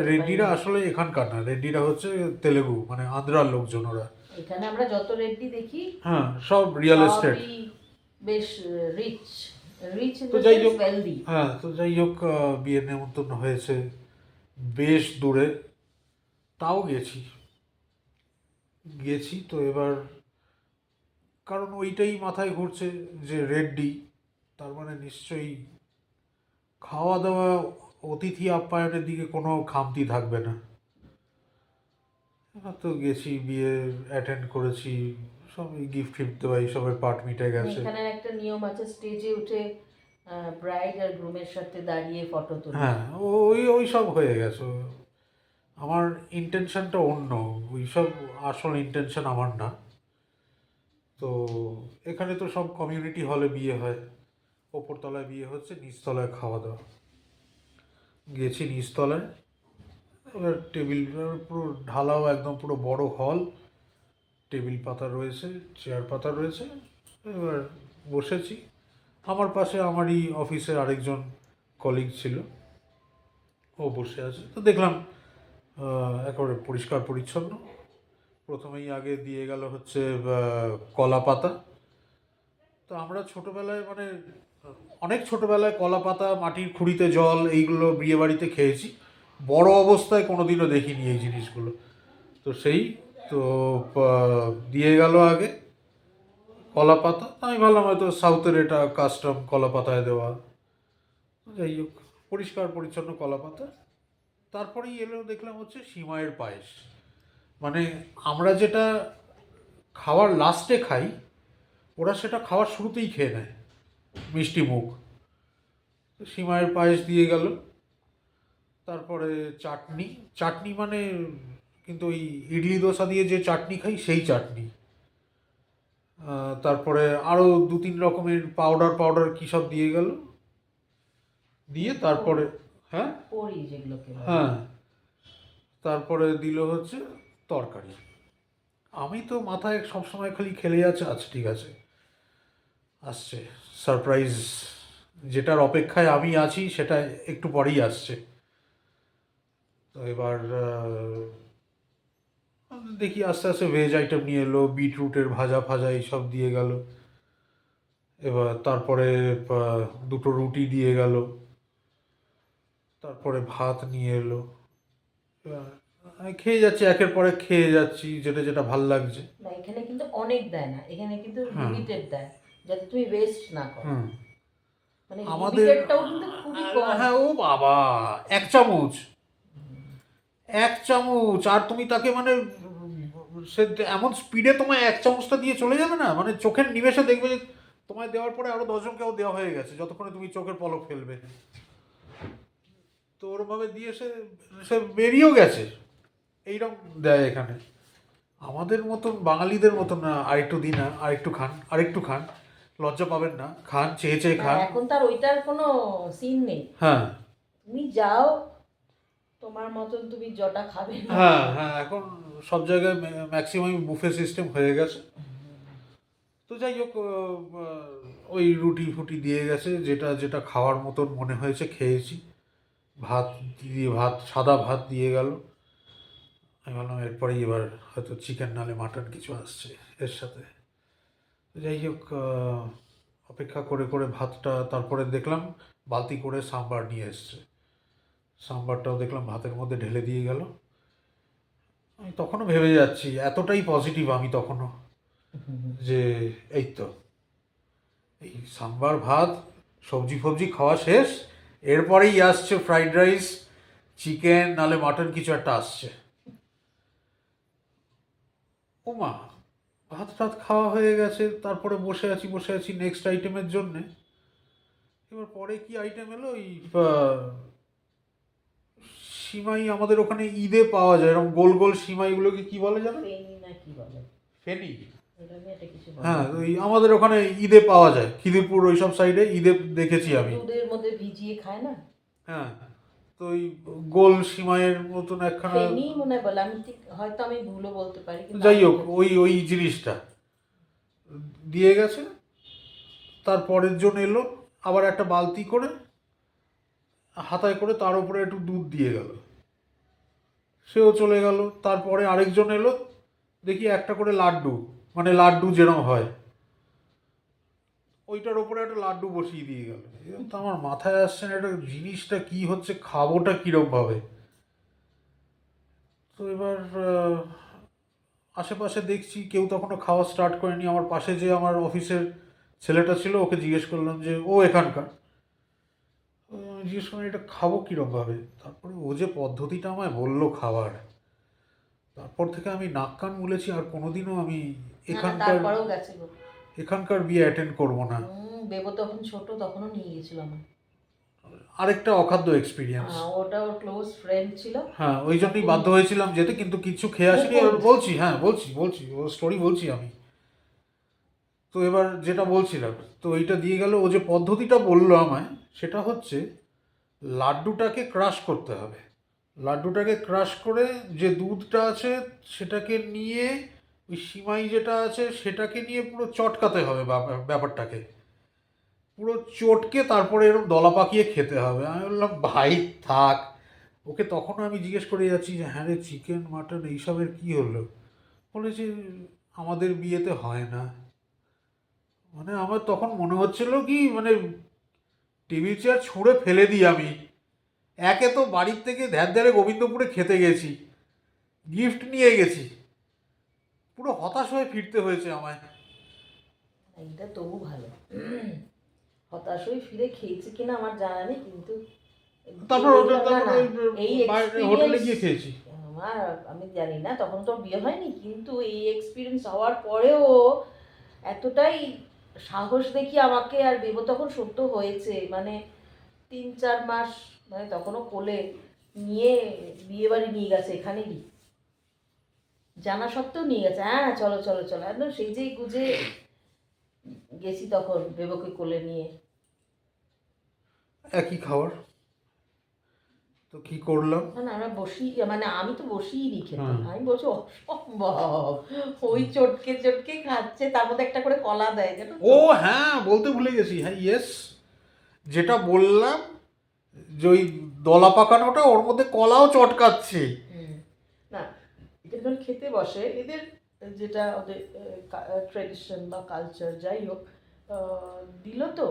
রেড্ডিরা আসলে এখানকার না, রেড্ডিরা হচ্ছে তেলেগু, মানে আন্ধ্রার লোকজন ওরা। এখানে আমরা যত রেড্ডি দেখি, হ্যাঁ, সব রিয়েল এস্টেট, সবই বেশ রিচ, রিচ ইন তো দ্য যাই সেন্স হোক, ওয়েলদি। হ্যাঁ, তো যাই হোক, বিয়ের নেমন্তন্ন হয়েছে বেশ দূরে, তাও গেছি তো এবার, কারণ ওইটাই মাথায় ঘুরছে যে রেড্ডি, তার মানে নিশ্চয়ই খাওয়া দাওয়া, অতিথি আপ্যায়নের দিকে কোনো খামতি থাকবে না। এবার তো গেছি, বিয়ে অ্যাটেন্ড করেছি, সবই গিফট ফিফট দেওয়া, এইসবের পার্ট মিটে গেছে। এখানে একটা নিয়ম আছে, স্টেজে উঠে ব্রাইড আর গ্রুমের সাথে দাঁড়িয়ে ফটো তোলা। হ্যাঁ, ওই সব হয়ে গেছে। আমার ইন্টেনশনটা অন্য, ওই সব আসল ইন্টেনশন আমার না। তো এখানে তো সব কমিউনিটি হলে বিয়ে হয়, ওপরতলায় বিয়ে হচ্ছে, নিচতলায় খাওয়া দাওয়া। গেছি নিচতলায়, এবার টেবিল পুরো ঢালাও, একদম পুরো বড় হল, টেবিল পাতা রয়েছে, চেয়ার পাতা রয়েছে। এবার বসেছি, আমার পাশে আমারই অফিসের আরেকজন কলিগ ছিল, ও বসে আছে। তো দেখলাম একেবারে পরিষ্কার পরিচ্ছন্ন। প্রথমেই আগে দিয়ে গেল হচ্ছে কলা পাতা। তো আমরা ছোটোবেলায়, মানে অনেক ছোটোবেলায় কলা পাতা, মাটির খুঁড়িতে জল, এইগুলো বিয়ে বাড়িতে খেয়েছি, বড় অবস্থায় কোনো দিনও দেখিনি এই জিনিসগুলো। তো তো দিয়ে গেল আগে কলা পাতা। আমি ভাবলাম হয়তো সাউথের এটা কাস্টম, কলা পাতায় দেওয়া। যাই হোক, পরিষ্কার পরিচ্ছন্ন কলা পাতা। তারপরেই এলো, দেখলাম হচ্ছে সিমাইয়ের পায়েস। মানে আমরা যেটা খাওয়ার লাস্টে খাই, ওরা সেটা খাওয়ার শুরুতেই খেয়ে নেয়, মিষ্টি মুখ। তো সিমাইয়ের পায়েস দিয়ে গেল, তারপরে চাটনি। চাটনি মানে কিন্তু ওই ইডলি দোসা দিয়ে যে চাটনি খাই, সেই চাটনি। তারপরে আরও 2-3 রকমের পাউডার কী সব দিয়ে গেল, দিয়ে তারপরে, হ্যাঁ হ্যাঁ, তারপরে দিল হচ্ছে তরকারি। আমি তো মাথায় সবসময় খালি খেলে যাচ্ছে, আচ্ছা ঠিক আছে, আসছে সারপ্রাইজ, যেটার অপেক্ষায় আমি আছি সেটা একটু পরেই আসছে। তো এবার দেখি আস্তে আস্তে ভেজ আইটেম নিয়ে এলো, বিটরুটের ভাজা ফাজা এইসব দিয়ে গেল। এবার তারপরে 2টো রুটি দিয়ে গেল, তারপরে ভাত নিয়ে এলো। এবার আমি খেয়ে যাচ্ছি, একের পরে খেয়ে যাচ্ছি, যেটা যেটা ভাল লাগছে। না, এখানে কিন্তু অনেক দেয় না, এখানে কিন্তু হ্যাঁ। লিমিটেড দেয়, যাতে তুমি ওয়েস্ট না করো। মানে আমাদের লিমিটেডটাও কিন্তু খুবই কম। হ্যাঁ, ও বাবা, 1 চামচ, আর তুমি তাকে মানে সে এমন স্পিডে তোমায় 1 চামচটা দিয়ে চলে যাবে না, মানে চোখের নিমেষে দেখবে যে তোমায় দেওয়ার পরে আরো 10জনকেও দেওয়া হয়ে গেছে, যতক্ষণে তুমি চোখের পলক ফেলবে। তো ওরভাবে দিয়ে সে বেরিয়েও গেছে, এইরকম দেয় এখানে। আমাদের মতন বাঙালিদের মতন না, আরেকটু দিন না, আরেকটু খান, লজ্জা পাবেন না, খান, চেয়ে চেয়ে খান। এখন তার ওইটার কোনো সিন নেই। হ্যাঁ তুমি যাও, তোমার মতন তুমি জটা খাবে না। হ্যাঁ হ্যাঁ, এখন সব জায়গায় ম্যাক্সিমাম বুফে সিস্টেম হয়ে গেছে। তো যাই হোক, ওই রুটি ফুটি দিয়ে গেছে, যেটা যেটা খাওয়ার মতন মনে হয়েছে খেয়েছি। ভাত সাদা ভাত দিয়ে গেল। আমি ভাবলাম এরপরেই এবার হয়তো চিকেন নালে মাটন কিছু আসছে এর সাথে। তো যাই হোক, অপেক্ষা করে করে ভাতটা, তারপরে দেখলাম বালতি করে সাম্বার নিয়ে এসছে। সাম্বারটাও দেখলাম ভাতের মধ্যে ঢেলে দিয়ে গেল। আমি তখনও ভেবে যাচ্ছি, এতটাই পজিটিভ আমি তখনও, যে এই তো, এই সাম্বার ভাত, সবজি ফবজি খাওয়া শেষ, এরপরেই আসছে ফ্রাইড রাইস, চিকেন নালে মাটন কিছু একটা আসছে। ওমা, ভাত টাত খাওয়া হয়ে গেছে, তারপরে বসে আছি নেক্সট আইটেমের জন্যে। এবার পরে কি আইটেম এলো, ওই সিমাই, আমাদের ওখানে ঈদে পাওয়া যায় এরকম গোল গোল সিমাইগুলোকে কি বলে জানো? ফেনি না কি বলে, ফেনি। এটা নিয়ে একটা কিছু হ্যাঁ, ওই আমাদের ওখানে ঈদে পাওয়া যায়, খিদিরপুর ওইসব সাইডে ঈদে দেখেছি আমি। দুধের মধ্যে ভিজিয়ে খায় না? হ্যাঁ, তো ওই গোল সিমাইয়ের মতন একখানা, ফেনি মনে হয় বলে, আমি ঠিক হয়তো আমি ভুলও বলতে পারি, কিন্তু যাই আমি হোক ওই ওই জিনিসটা দিয়ে গেছে। তারপরের জন এলো, আবার একটা বালতি করে হাতায় করে তার উপরে একটু দুধ দিয়ে গেল, সেও চলে গেল। তারপরে আরেকজন এলো, দেখি একটা করে লাড্ডু, মানে লাড্ডু যেরকম হয় ওইটার ওপরে একটা লাড্ডু বসিয়ে দিয়ে গেল। এরকম তো আমার মাথায় আসছে না, এটা জিনিসটা কি হচ্ছে, খাবোটা কীরকম ভাবে। তো এবার আশেপাশে দেখছি কেউ তখনও খাওয়া স্টার্ট করেনি। আমার পাশে যে আমার অফিসের ছেলেটা ছিল, ওকে জিজ্ঞেস করলাম যে ও এখানকার, আমি জিজ্ঞেস করলাম এটা খাবো কীরকমভাবে। তারপরে ও যে পদ্ধতিটা আমায় বললো খাবার, তারপর থেকে আমি নাক কান মুলেছি, আর কোনোদিনও আমি এখানকার তারপরেও গেছে গো। এখানকার বিয়ে অ্যাটেন্ড করবো না। বেবো তখন ছোট, তখনও নিয়ে গেছিলাম। আরেকটা অখাদ্য এক্সপিরিয়েন্স। ওটা ওর ক্লোজ ফ্রেন্ড ছিল। হ্যাঁ, ওই জন্যই বাধ্য হয়েছিলাম যেতে, কিন্তু কিছু খেয়ে আসিনি। এবার বলছি, হ্যাঁ বলছি ও স্টোরি বলছি আমি। তো এবার যেটা বলছিলাম, তো এইটা দিয়ে গেল। ও যে পদ্ধতিটা বললো আমায়, সেটা হচ্ছে লাড্ডুটাকে ক্রাশ করতে হবে। লাড্ডুটাকে ক্রাশ করে যে দুধটা আছে সেটাকে নিয়ে, ওই সিমাই যেটা আছে সেটাকে নিয়ে পুরো চটকাতে হবে ব্যাপারটাকে, পুরো চটকে তারপরে এরকম দলা পাকিয়ে খেতে হবে। আমি বললাম ভাই থাক। ওকে তখনও আমি জিজ্ঞেস করে যাচ্ছি যে হ্যাঁ রে, চিকেন মাটন এইসবের কি হলো? বলেছে আমাদের বিয়েতে হয় না। মানে আমার তখন মনে হচ্ছিল কি, মানে টেবিল চেয়ার ছুঁড়ে ফেলে দিই আমি। একে তো বাড়ির থেকে ধ্যার ধ্যারে গোবিন্দপুরে খেতে গেছি, গিফট নিয়ে গেছি, পুরো হতাশ হয়ে ফিরতে হয়েছে আমায়। এইটা তবু ভালো। হতাশ হয়ে ফিরে খেয়েছি কিনা আমার জানা নেই, কিন্তু তারপর এই হোটেলে গিয়ে খেয়েছি। আমার, আমি জানি না তখন তো বিয়ে হয়নি, কিন্তু এই এক্সপিরিয়েন্স হওয়ার পরেও এতটাই সাহস দেখি আমাকে। আর বেবো তখন সদ্য হয়েছে, মানে 3-4 মাস, মানে তখনও কোলে নিয়ে বিয়ে বাড়ি নিয়ে গেছে, এখানেরই জানা সত্ত্বেও নিয়ে গেছে। হ্যাঁ চলো চলো চলো, একদম সেই যেই গুজে গেছি তখন বেবোকে কোলে নিয়ে। একই খাবার, তো কি করলাম। না আমরা বসি, মানে আমি তো বসিই নি খেতে। হ্যাঁ। আমি বলছি অসম্ভব, ওই চটকে চটকে খাচ্ছে, তার মধ্যে একটা করে কলা দেয় জানো তো? ও হ্যাঁ, বলতে ভুলে গেছি, হ্যাঁ ইয়েস, যেটা বললাম যে ওই দলা পাকানোটা, ওর মধ্যে কলাও চটকাচ্ছে। না, এটা যখন খেতে বসে এদের, যেটা ওদের ট্রেডিশন বা কালচার যাই হোক, দিল তো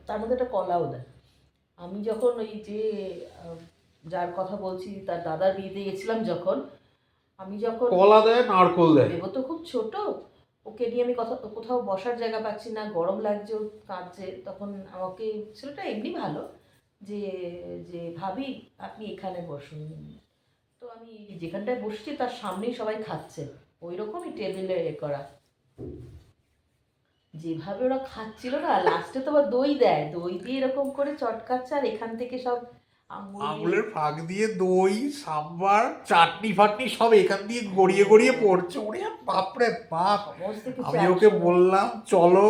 তার মধ্যে একটা কলাও দেয়। আমি যখন ওই যে যার কথা বলছি তার দাদার বিয়েতে গেছিলাম যখন, আমি যখন কলা দেয়, নারকোল দেয়। দেবো তো খুব ছোট, ওকে নিয়ে আমি কোথাও বসার জায়গা পাচ্ছি না, গরম লাগছে, ও কাঁদছে, তখন আমাকে, ছেলেটা এমনি ভালো, যে যে ভাবি আপনি এখানে বসুন। তো আমি যেখানটায় বসছি তার সামনেই সবাই খাচ্ছে, ওই রকমই টেবিলে করা, যেভাবে ওরা খাচ্ছিল না, লাস্টে তো আবার দই দেয়, দই দিয়ে এরকম করে চটকাচ্ছে, আর এখান থেকে সব আঙুল আঙুলের ফাঁক দিয়ে দই সাম্বার চাটনি ফাটনি সব এখান দিয়ে গড়িয়ে গড়িয়ে পড়ছে, ওরে বাপরে বাপ। সমস্ত কিছু আমি ওকে একসঙ্গে। বললাম চলো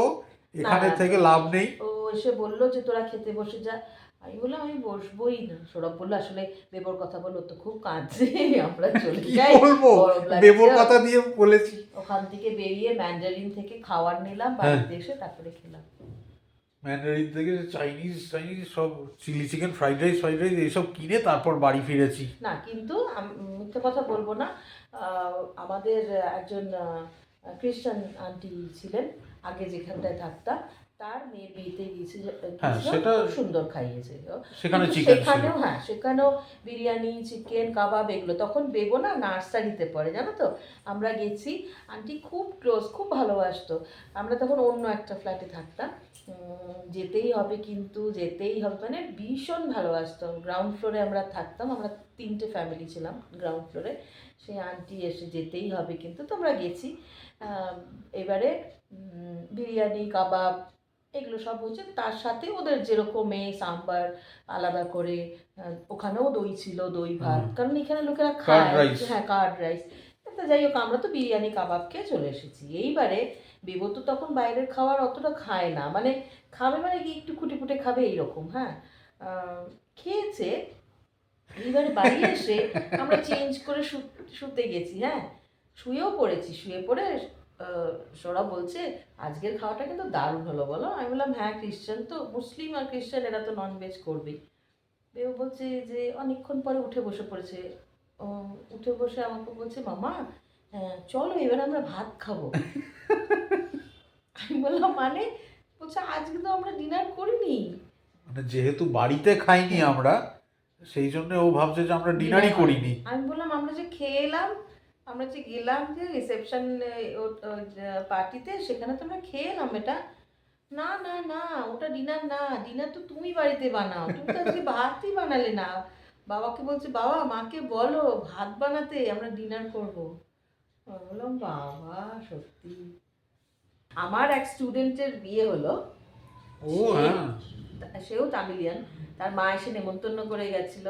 এখানে না, থেকে লাভ নেই। ও এসে বললো যে তোরা খেতে বসে যা। আমি বললাম আমি বসবোই না। সৌরভ বললো আসলে বেবোর কথা বলো তো খুব কাঁদছে, আমরা চলে কি যাই, বলবো, গরম লাগছে। বেবোর কথা দিয়ে বলেছি। ওখান থেকে বেরিয়ে ম্যান্ডারিন থেকে খাবার নিলাম, বাড়িতে এসে তারপরে খেলাম। ম্যান্ডারিন থেকে চাইনিজ সব চিলি চিকেন ফ্রাইড রাইস এইসব কিনে তারপর বাড়ি ফিরেছি। না কিন্তু মিথ্যে কথা বলবো না, আমাদের একজন খ্রিস্টান আন্টি ছিলেন আগে যেখানটায় থাকতাম, তার মেয়ের বিয়েতে হ্যাঁ, গিয়েছিল, সেটা খুব সুন্দর খাইয়েছে। সেখানে কিন্তু চিকেন ছিল। সেখানেও হ্যাঁ, সেখানেও বিরিয়ানি চিকেন কাবাব এগুলো। তখন বেবো না নার্সারিতে পড়ে জানো তো, আমরা গেছি, আন্টি খুব ক্লোজ, খুব ভালোবাসতো। আমরা তখন অন্য একটা ফ্ল্যাটে থাকতাম, যেতেই হবে কিন্তু যেতেই হবে, মানে ভীষণ ভালোবাসতাম। গ্রাউন্ড ফ্লোরে আমরা থাকতাম, আমরা 3টে ফ্যামিলি ছিলাম গ্রাউন্ড ফ্লোরে। সেই আন্টি এসে যেতেই হবে কিন্তু, তো আমরা গেছি। এবারে বিরিয়ানি কাবাব এগুলো সব হচ্ছে, তার সাথে ওদের যেরকম সাম্বার আলাদা করে, ওখানেও দই ছিল, দই ভাত, কারণ এখানে লোকেরা খায়। হ্যাঁ, কার্ড রাইস। তা যাই হোক, আমরা তো বিরিয়ানি কাবাব খেয়ে চলে এসেছি। এইবারে বেবো তো তখন বাইরের খাবার অতটা খায় না, মানে খাবে মানে কি একটু খুঁটে খুঁটে খাবে এইরকম। হ্যাঁ, খেয়েছে। এইবারে বাড়ি এসে আমরা চেঞ্জ করে শুতে গেছি। হ্যাঁ, শুয়েও পড়েছি। শুয়ে পড়ে সৌরভ বলছে আজকের খাওয়াটা কিন্তু দারুণ হলো বলো। আমি বললাম হ্যাঁ, খ্রিশ্চান তো, মুসলিম আর খ্রিশ্চান এরা তো ননভেজ করবেই। বেউ বলছে যে অনেকক্ষণ পরে উঠে বসে পড়েছে। উঠে বসে আমাকে বলছে মামা চলো এবার আমরা ভাত খাবো। আমি বললাম মানে? বলছে আজকে তো আমরা ডিনার করিনি। মানে যেহেতু বাড়িতে খাইনি আমরা, সেই জন্য ও ভাবছে যে আমরা ডিনারই করিনি। আমি বললাম আমরা যে খেয়ে এলাম, আমরা যে গেলাম যে রিসেপশন পার্টিতে, সেখানে তো আমরা খেয়ে এলাম এটা। না না না, ওটা ডিনার না, ডিনার তো তুমি বাড়িতে বানাও, তুমি তো আজকে ভাতই বানালে না। বাবাকে বলছে বাবা মাকে বলো ভাত বানাতে, আমরা ডিনার করবো। আমি বললাম বাবা সত্যি। আমার এক স্টুডেন্টের বিয়ে হলো, ও হ্যাঁ, সেও তামিলিয়ান, তার মা এসে নেমন্তন্ন করে গেছিল,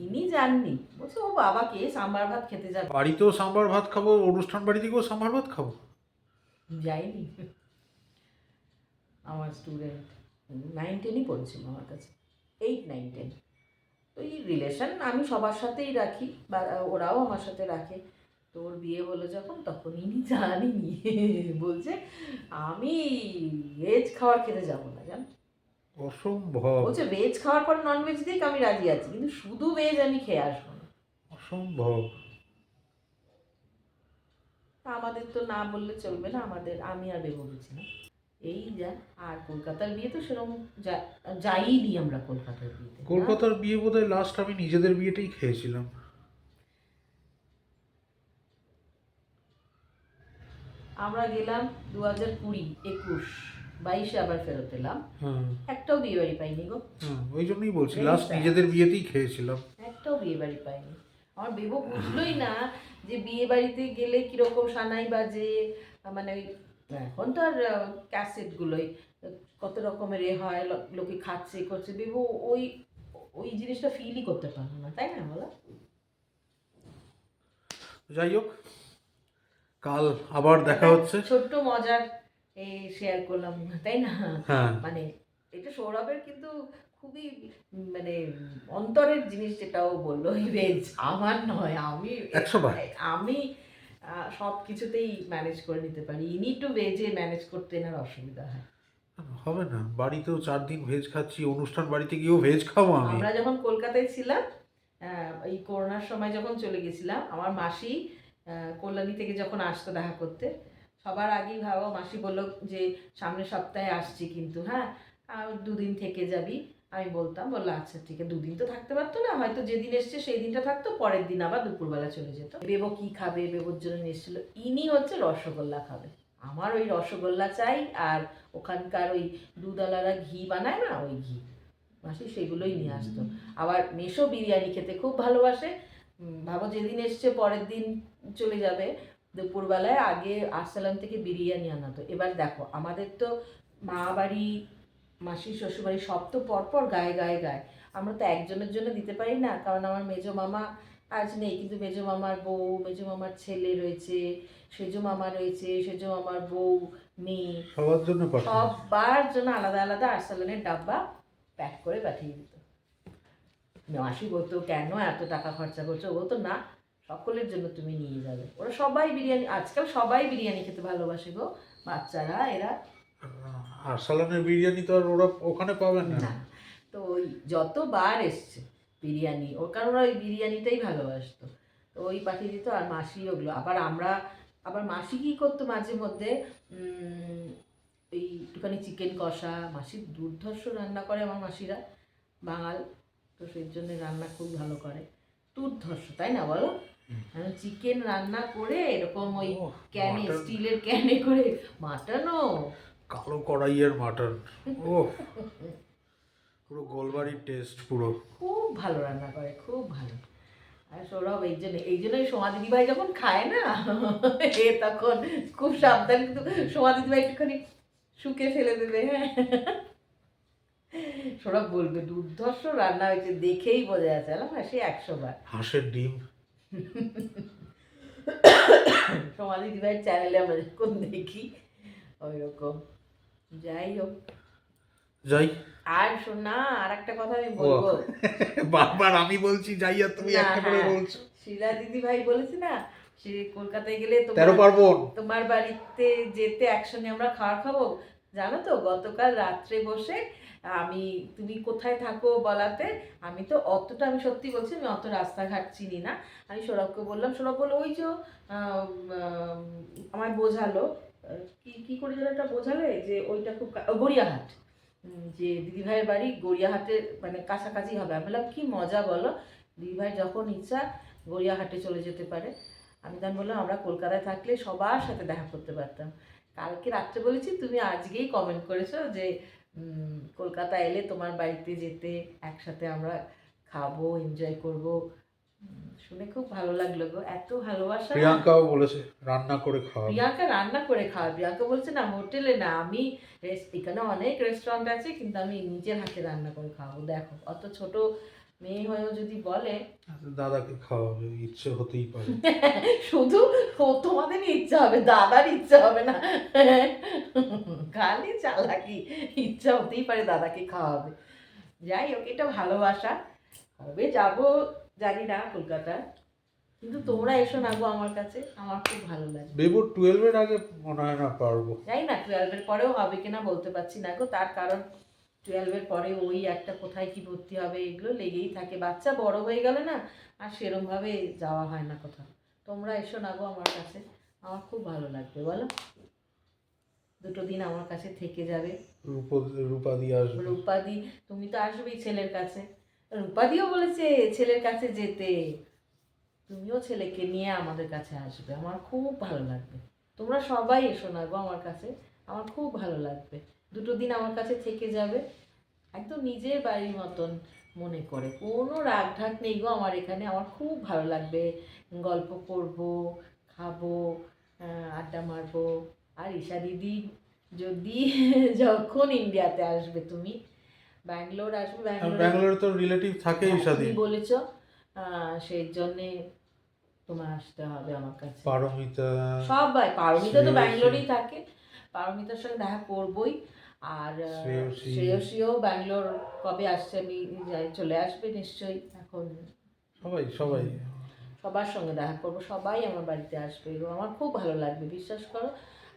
ইনি যাননি। বলছে ও বাবাকে সাম্বার ভাত খেতে যাবে। বাড়িতেও সাম্বার ভাত খাবো, অনুষ্ঠান বাড়ি থেকেও সাম্বার ভাত খাবো। যাইনি। আমার স্টুডেন্ট 9-10ই পড়েছিল আমার কাছে, 8-9-10। তো এই রিলেশন আমি সবার সাথেই রাখি, বা ওরাও আমার সাথে রাখে। তো ওর বিয়ে হলো যখন, তখন ইনি জানিনি, বলছে আমি ভেজ খাবার খেতে যাবো না, জান। অসম্ভব, বলছে ভেজ খাওয়ার পর ননভেজ দিক আমি রাজি আছি, কিন্তু শুধু ভেজ আমি খেয়ে আসবো না। অসম্ভব। আমাদের তো না বললে চলবে না, আমাদের আমি আর বেবো গেছিলাম, এই যা। আর কলকাতার বিয়ে তো সেরকম যাইনি আমরা কলকাতার বিয়েতে। কলকাতার বিয়ে বোধহয় লাস্ট আমি নিজেদের বিয়েতেই খেয়েছিলাম। আমরা গেলাম 2020-21, 22-এ আবার ফেরত এলাম, হ্যাঁ একটাও বিয়ে বাড়ি পাইনি গো। হ্যাঁ, ওই জন্যই বলছি Very লাস্ট sad. নিজেদের বিয়েতেই খেয়েছিলাম। একটাও বিয়ে বাড়ি পাইনি। আমার বেবো বুঝলোই না যে বিয়ে বাড়িতে গেলে কিরকম সানাই বাজে, মানে ওই এখন তো আর ক্যাসেটগুলোই কত রকমের হয়, লোকে খাচ্ছে করছে, বেবো ওই ওই জিনিসটা ফিলই করতে পারলো না, তাই না বলো? যাই হোক, কাল আবার দেখা হচ্ছে। ছোট্ট মজার শেয়ার করলাম, তাই না? হ্যাঁ, মানে এটা সৌরভের কিন্তু খুবই মানে অন্তরের জিনিস, যেটাও বললো ভেজ, আমার নয়। আমি 100 বার। আমি সব কিছুতেই ম্যানেজ করে নিতে পারি, ইনি একটু ভেজে ম্যানেজ করতে এনার অসুবিধা হয়। হবে না, বাড়িতেও 4 দিন ভেজ খাচ্ছি, অনুষ্ঠান বাড়িতে গিয়েও ভেজ খাবো আমি। আমরা যখন কলকাতায় ছিলাম, এই করোনার সময় যখন চলে গেছিলাম, আমার মাসি কল্যাণী থেকে যখন আসতো দেখা করতে, সবার আগেই ভাবো মাসি বললো যে সামনের সপ্তাহে আসছি কিন্তু, হ্যাঁ 2 দিন থেকে যাবি। আমি বললো আচ্ছা ঠিক আছে। 2 দিন তো থাকতে পারতো না, হয়তো যেদিন এসছে সেই দিনটা থাকতো, পরের দিন আবার দুপুরবেলা চলে যেত। বেবো কি খাবে, বেবোর জন্য নিয়ে এসেছিলো, ইনি হচ্ছে রসগোল্লা খাবে। আমার ওই রসগোল্লা চাই, আর ওখানকার ওই দুধওয়ালারা ঘি বানায় না, ওই ঘি, মাসি সেগুলোই নিয়ে আসতো। আবার মেশো বিরিয়ানি খেতে খুব ভালোবাসে। ভাবো যেদিন এসছে পরের দিন চলে যাবে, দুপুরবেলায় আগে আরসালান থেকে বিরিয়ানি আনাতো। এবার দেখো আমাদের তো মা বাড়ি, মাসির শ্বশুরবাড়ি সব তো পরপর গায়ে গায়ে গায়ে। আমরা তো একজনের জন্য দিতে পারি না, কারণ আমার মেজো মামা আজ নেই, কিন্তু মেজো মামার বউ, মেজো মামার ছেলে রয়েছে, সেজো মামা রয়েছে, সেজো মামার বউ, মেয়ে, সবার জন্য পাঠানো। সবার জন্য আলাদা আলাদা আরসালানের ডাব্বা প্যাক করে পাঠিয়ে দিত। মাসি বলতো কেন এত টাকা খরচা করছো, বলতো না সকলের জন্য তুমি নিয়ে যাবে। ওরা সবাই বিরিয়ানি, আজকাল সবাই বিরিয়ানি খেতে ভালোবাসে গো, বাচ্চারা এরা। আরসালানের বিরিয়ানি তো আর ওরা ওখানে পাবে না। না, তো ওই যতবার এসছে বিরিয়ানি, ওর কারণ ওরা ওই বিরিয়ানিটাই ভালোবাসতো, তো ওই পাঠিয়ে দিত। আর মাসি ওগুলো আবার মাসি কী করতো মাঝে মধ্যে, এই একটুখানি চিকেন কষা, মাসি দুর্ধর্ষ রান্না করে আমার মাসিরা, বাঙাল তো সেই জন্য রান্না খুব ভালো করে, দুর্ধর্ষ, তাই না বলো? চিকেন রান্না করে এরকম ওই ক্যানে, স্টিলের ক্যানে করে, মাটনও কালো কড়াইয়ের মাটন, ও পুরো গোলবাড়ির টেস্ট পুরো। খুব ভালো রান্না করে, খুব ভালো। আর সৌরভ এই জন্যই সোমা দিদিভাই যখন খায় না এ তখন খুব সাবধান, কিন্তু সোমা দিদিভাই একটুখানি শুকে ফেলে দেবে, হ্যাঁ। সৌরভ বলবে দুর্ধর্ষ রান্না হয়েছে, দেখেই বোঝা যাচ্ছে। হ্যাঁ, সে 100 বার। হাঁসের ডিম সোমা দিদিভাইয়ের চ্যানেলে আমরা যখন দেখি ওই রকম। যাই হোক, যাই। আর শোনা, আর একটা কথা আমি বলবো, বারবার আমি বলছি যাই আর তুমি একটা করে বলছো। শিলা দিদি ভাই বলেছে না, সে কলকাতায় গেলে 13 পার্বণ তোমার বাড়িতে যেতে একসঙ্গে আমরা খাওয়া খাবো। জানো তো, গতকাল রাত্রে বসে তুমি কোথায় থাকো বলাতে, আমি তো অতটা, আমি সত্যি বলছি আমি অত রাস্তাঘাট চিনি না। আমি সৌরভকে বললাম, সৌরভ বললো ওই যে আমায় বোঝালো, কি করে যেন একটা বোঝালে যে ওইটা খুব গড়িয়াহাট, যে দিদিভাইয়ের বাড়ি গড়িয়াহাটের মানে কাছাকাছি হবে। আমি বললাম কি মজা বলো, দিদিভাই যখন ইচ্ছা গড়িয়াহাটে চলে যেতে পারে। আমি তখন বললাম আমরা কলকাতায় থাকলে সবার সাথে দেখা করতে পারতাম। কালকে রাত্রে বলেছি, তুমি আজকেই কমেন্ট করেছো যে কলকাতা এলে তোমার বাড়িতে যেতে, একসাথে আমরা খাবো, এনজয় করবো। শুনে খুব ভালো লাগলো গো, এত ভালোবাসা। প্রিয়াঙ্কাও বলেছে রান্না করে খাওয়া। প্রিয়াঙ্কা রান্না করে খাওয়া, প্রিয়াঙ্কা বলছে না হোটেলে না, আমি এখানে অনেক রেস্টুরেন্ট আছে, কিন্তু আমি নিজের হাতে রান্না করে খাওয়াবো। দেখো, অত ছোট মেয়ে হয়েও যদি বলে, দাদাকে খাওয়াবে, ইচ্ছে হতেই পারে। শুধু তোমাদের ইচ্ছা হবে, দাদার ইচ্ছা হবে না, খালি চালাকি, ইচ্ছা হতেই পারে দাদাকে খাওয়াবে। যাই হোক, এটা ভালোবাসা। কবে যাবো জানি না কলকাতা, কিন্তু তোমরা এসো না গো আমার কাছে, আমার খুব ভালো লাগে। বেবু 12 এর আগে মনে হয় না পারবো। জানি না 12 এর পরেও হবে কিনা বলতে পারছি না গো, তার কারণ 12 এর পরে ওই একটা কোথায় কি ভর্তি হবে, এগুলো লেগেই থাকে। বাচ্চা বড় হয়ে গেলে না আর সেরমভাবে যাওয়া হয় না কোথাও। তোমরা এসো না গো আমার কাছে, আমার খুব ভালো লাগবে বলো। 2 দিন আমার কাছে থেকে যাবে। রূপাদি আসবে। রূপাদি, তুমি তো আসবেই ছেলের কাছে। রূপাদিও বলেছে ছেলের কাছে যেতে, তুমিও ছেলেকে নিয়ে আমাদের কাছে আসবে, আমার খুব ভালো লাগবে। তোমরা সবাই এসো না গো আমার কাছে, আমার খুব ভালো লাগবে। 2 দিন আমার কাছে থেকে যাবে, একদম নিজের বাড়ির মতন মনে করে, কোনো রাগ ঢাক নেই গো আমার এখানে। আমার খুব ভালো লাগবে, গল্প করব, খাবো, আড্ডা মারবো। আর ঈশা দিদি যদি যখন ইন্ডিয়াতে আসবে, তুমি ব্যাঙ্গালোর আসবে, ব্যাঙ্গালোরে তো রিলেটিভ থাকেই সাথে। তুমি বলেছ, সেই জন্যে তোমার আসতে হবে আমার কাছে। পারমিতা, সবাই, পারমিতা তো ব্যাঙ্গালোরেই থাকে, পারমিতার সঙ্গে দেখা করবই। আর শ্রেয়সীও ব্যাঙ্গালোর কবে আসছে, আমি চলে আসবে নিশ্চয়ই। এখন সবাই সবার সঙ্গে দেখা করবো, সবাই আমার বাড়িতে আসবে এবং আমার খুব ভালো লাগবে, বিশ্বাস করো।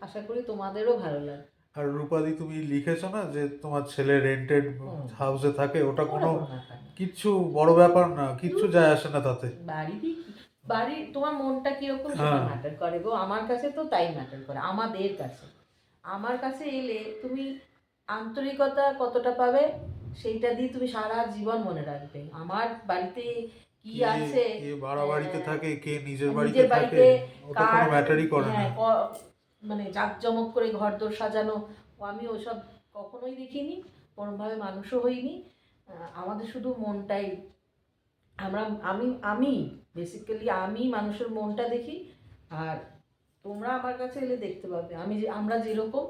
আশা করি তোমাদেরও ভালো লাগবে। আর রূপাদি তুমি লিখেছো না যে তোমার ছেলে রেন্টেড হাউসে থাকে, ওটা কোনো কিচ্ছু বড় ব্যাপার না, কিচ্ছু যায় আসে না তাতে। বাড়ি তোমার মনটা কিরকম সেটা ম্যাটার করে গো, আমার কাছে তো তাই ম্যাটার করে। আমাদের কাছে, আমার কাছে এলে তুমি আন্তরিকতা কতটা পাবে সেইটা দিয়ে তুমি সারা জীবন মনে রাখবে। আমার বাড়িতে কি আছে, কে ভাড়া বাড়িতে থাকে, কে নিজের বাড়িতে থাকে, ওটা কোনো ম্যাটারই করে না। মানে জাঁকজমক করে ঘরদোর সাজানো, আমি ওসব কখনোই দেখিনি, কোনোভাবে মানুষও হইনি। আমাদের শুধু মনটাই, আমি বেসিক্যালি আমি মানুষের মনটা দেখি। আর তোমরা আমার কাছে এলে দেখতে পাবে আমরা যেরকম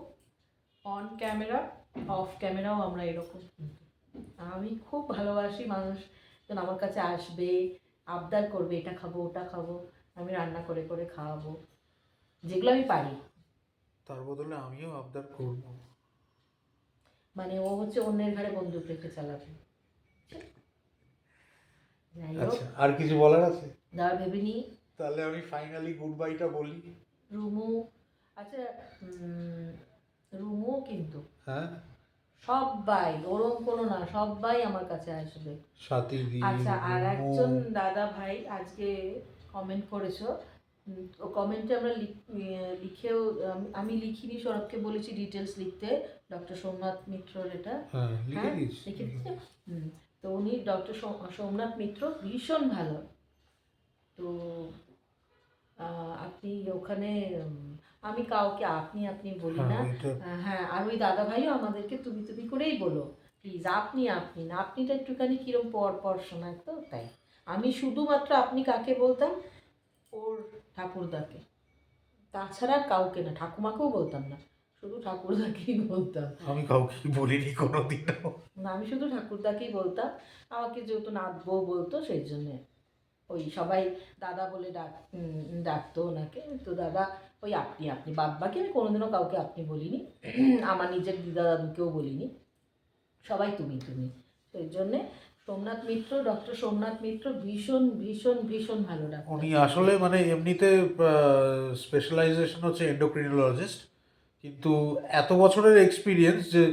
অন ক্যামেরা, অফ ক্যামেরাও আমরা এরকম। আমি খুব ভালোবাসি মানুষ যেন আমার কাছে আসবে, আবদার করবে এটা খাবো ওটা খাবো, আমি রান্না করে করে খাওয়াবো, যেগুলো আমি পারি। তার বদলে আমিও আবদার করব। মানে ও হচ্ছে অন্যের ঘরে বন্দুক রেখে চালাবে। যাই হোক, আচ্ছা, আর কিছু বলার আছে? দাঁড়া ভেবে নিই। তাহলে আমি ফাইনালি গুড বাইটা বলি। রুমু, আচ্ছা, রুমু কিন্তু হ্যাঁ, সবাই, ওরম কোনো না, সবাই আমার কাছে আসবে। সাথী দি, আচ্ছা, আর রুমু। একজন দাদা ভাই আজকে কমেন্ট করেছো, ও কমেন্টে আমরা লিখেও, আমি লিখিনি, সৌরভকে বলেছি ডিটেলস লিখতে, ডক্টর সোমনাথ মিত্রর এটা। হ্যাঁ, লিখে হ্যাঁ, দিয়েছি। লিখে দিচ্ছে। তো উনি ডক্টর সোমনাথ মিত্র ভীষণ ভালো। তো আপনি ওখানে, আমি কাউকে আপনি আপনি বলি না। হ্যাঁ, এটা হ্যাঁ, আর ওই দাদা ভাইও আমাদেরকে তুমি তুমি করেই বলো প্লিজ, আপনি আপনি না, আপনিটা একটুখানি কিরম পর পর শোনায়, তো তাই আমি শুধুমাত্র আপনি কাকে বলতাম, ওর ঠাকুরদাকে, তাছাড়া কাউকে না, ঠাকুমাকেও বলতাম না, শুধু ঠাকুরদাকেই বলতাম। আমি কাউকে বলিনি কোনোদিনও। না, আমি শুধু ঠাকুরদাকেই বলতাম। আমাকে যেহেতু নাত বউ বলতো সেই জন্যে ওই সবাই দাদা বলে ডাকতো ওনাকে, তো দাদা ওই আপনি আপনি, বাদ বাকি আমি কোনোদিনও কাউকে আপনি বলিনি, আমার নিজের দিদা দাদুকেও বলিনি, সবাই তুমি তুমি। তো এই জন্যে সোমনাথ মিত্র, ডক্টর সোমনাথ মিত্র ভীষণ ভীষণ ভীষণ ভালো ডাক্তার। উনি আসলে মানে এমনিতে স্পেশালাইজেশন হচ্ছে এন্ডোক্রিনোলজিস্ট, কিন্তু এত বছরের এক্সপিরিয়েন্স যে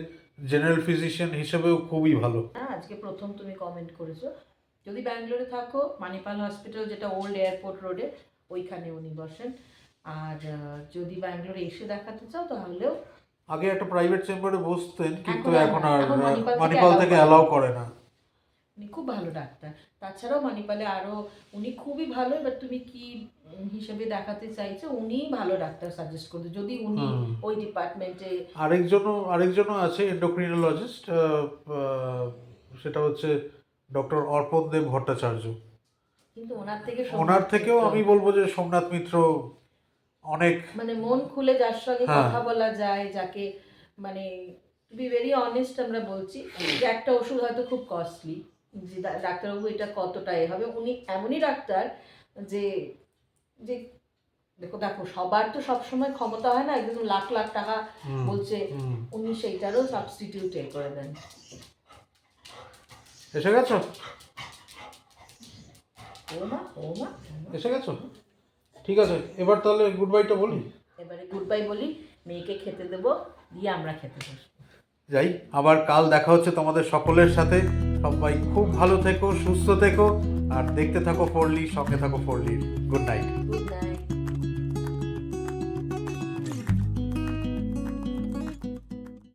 জেনারেল ফিজিশিয়ান হিসেবেও খুবই ভালো। হ্যাঁ, আজকে প্রথম তুমি কমেন্ট করেছো। যদি ব্যাঙ্গালোরে থাকো, মানিপাল হসপিটাল যেটা ওল্ড এয়ারপোর্ট রোডে, ওইখানে উনি বসেন। আর যদি ব্যাঙ্গালোরে এসে দেখাতে চাও তাহলেও, আগে একটা প্রাইভেট চেম্বারে বসতেন, কিন্তু এখন এখন আর এখন মানিপাল থেকে অ্যালাউ করে না। উনি খুব ভালো ডাক্তার। তাছাড়াও মানিপালে আরও, উনি খুবই ভালো। এবার তুমি কি হিসেবে দেখাতে চাইছো, উনি ভালো ডাক্তার সাজেস্ট করবে যদি উনি ওই ডিপার্টমেন্টে। আরেকজনও আছে এন্ডোক্রিনোলজিস্ট, সেটা হচ্ছে ডক্টর অর্পণ দেব ভট্টাচার্য। কিন্তু ওনার থেকেও আমি বলবো যে সোমনাথ মিত্র অনেক, মানে মন খুলে যার সঙ্গে হ্যাঁ, কথা বলা যায়, যাকে মানে টু বি ভেরি অনেস্ট আমরা বলছি যে একটা ওষুধ হয়তো খুব কস্টলি, যে ডাক্তারবাবু এটা কতটা এ হবে, উনি এমনই ডাক্তার যে যে দেখো দেখো সবার তো সবসময় ক্ষমতা হয় না, একদম লাখ লাখ টাকা বলছে, উনি সেইটারও সাবস্টিটিউট এ করে দেন। এসে গেছো? ও মা ও মা, এসে গেছো? ঠিক আছে, এবার তাহলে গুড বাইটা বলি। এবারে গুড বাই বলি, মেয়েকে খেতে দেবো, দিয়ে আমরা খেতে বসবো। যাই, আবার কাল দেখা হচ্ছে তোমাদের সকলের সাথে। সবাই খুব ভালো থেকো, সুস্থ থেকো, আর দেখতে থাকো ফোরলি, সঙ্গে থাকো ফোরলি। Good night.